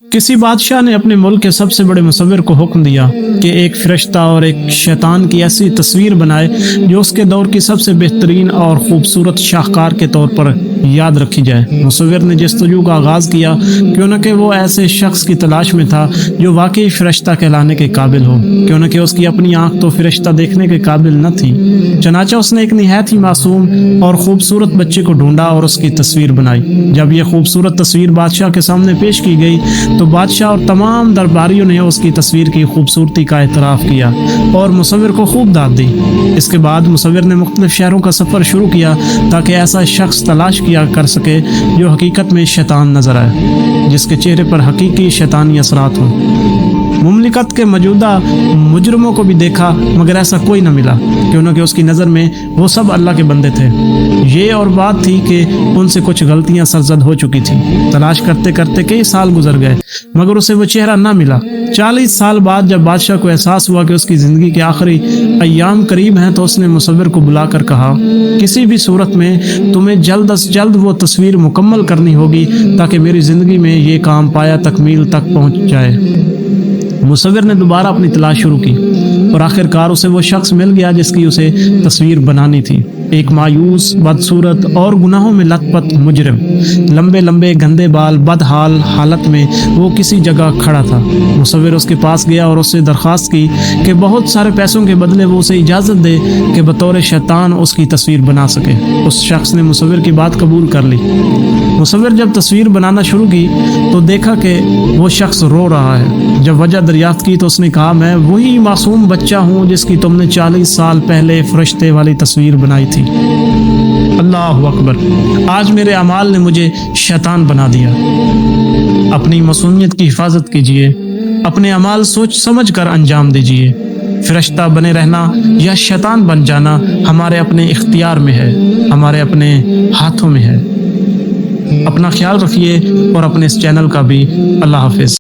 کسی بادشاہ نے اپنے ملک کے سب سے بڑے مصور کو حکم دیا کہ ایک فرشتہ اور ایک شیطان کی ایسی تصویر بنائے جو اس کے دور کی سب سے بہترین اور خوبصورت شاہکار کے طور پر یاد رکھی جائے۔ مصور نے جستجو کا آغاز کیا، کیونکہ وہ ایسے شخص کی تلاش میں تھا جو واقعی فرشتہ کہلانے کے قابل ہو، کیونکہ اس کی اپنی آنکھ تو فرشتہ دیکھنے کے قابل نہ تھی۔ چنانچہ اس نے ایک نہایت ہی معصوم اور خوبصورت بچے کو ڈھونڈا اور اس کی تصویر بنائی۔ جب یہ خوبصورت تصویر بادشاہ کے سامنے پیش کی گئی تو بادشاہ اور تمام درباریوں نے اس کی تصویر کی خوبصورتی کا اعتراف کیا اور مصور کو خوب داد دی۔ اس کے بعد مصور نے مختلف شہروں کا سفر شروع کیا تاکہ ایسا شخص تلاش کیا کر سکے جو حقیقت میں شیطان نظر آئے، جس کے چہرے پر حقیقی شیطانی اثرات ہوں۔ مملکت کے موجودہ مجرموں کو بھی دیکھا مگر ایسا کوئی نہ ملا، کیونکہ اس کی نظر میں وہ سب اللہ کے بندے تھے۔ یہ اور بات تھی کہ ان سے کچھ غلطیاں سرزد ہو چکی تھیں۔ تلاش کرتے کرتے کئی سال گزر گئے مگر اسے وہ چہرہ نہ ملا۔ 40 سال بعد جب بادشاہ کو احساس ہوا کہ اس کی زندگی کے آخری ایام قریب ہیں تو اس نے مصور کو بلا کر کہا، کسی بھی صورت میں تمہیں جلد از جلد وہ تصویر مکمل کرنی ہوگی تاکہ میری زندگی میں یہ کام پایا تکمیل تک پہنچ جائے۔ مصور نے دوبارہ اپنی تلاش شروع کی اور آخر کار اسے وہ شخص مل گیا جس کی اسے تصویر بنانی تھی۔ ایک مایوس، بدصورت اور گناہوں میں لت پت مجرم، لمبے لمبے گندے بال، بدحال حالت میں وہ کسی جگہ کھڑا تھا۔ مصور اس کے پاس گیا اور اس سے درخواست کی کہ بہت سارے پیسوں کے بدلے وہ اسے اجازت دے کہ بطور شیطان اس کی تصویر بنا سکے۔ اس شخص نے مصور کی بات قبول کر لی۔ مصور جب تصویر بنانا شروع کی تو دیکھا کہ وہ شخص رو رہا ہے۔ جب وجہ دریافت کی تو اس نے کہا، میں وہی معصوم بچہ ہوں جس کی تم نے 40 سال پہلے فرشتے والی تصویر بنائی تھی۔ اللہ اکبر! آج میرے اعمال نے مجھے شیطان بنا دیا۔ اپنی معصومیت کی حفاظت کیجیے، اپنے اعمال سوچ سمجھ کر انجام دیجیے۔ فرشتہ بنے رہنا یا شیطان بن جانا ہمارے اپنے اختیار میں ہے، ہمارے اپنے ہاتھوں میں ہے۔ اپنا خیال رکھیے اور اپنے اس چینل کا بھی۔ اللہ حافظ۔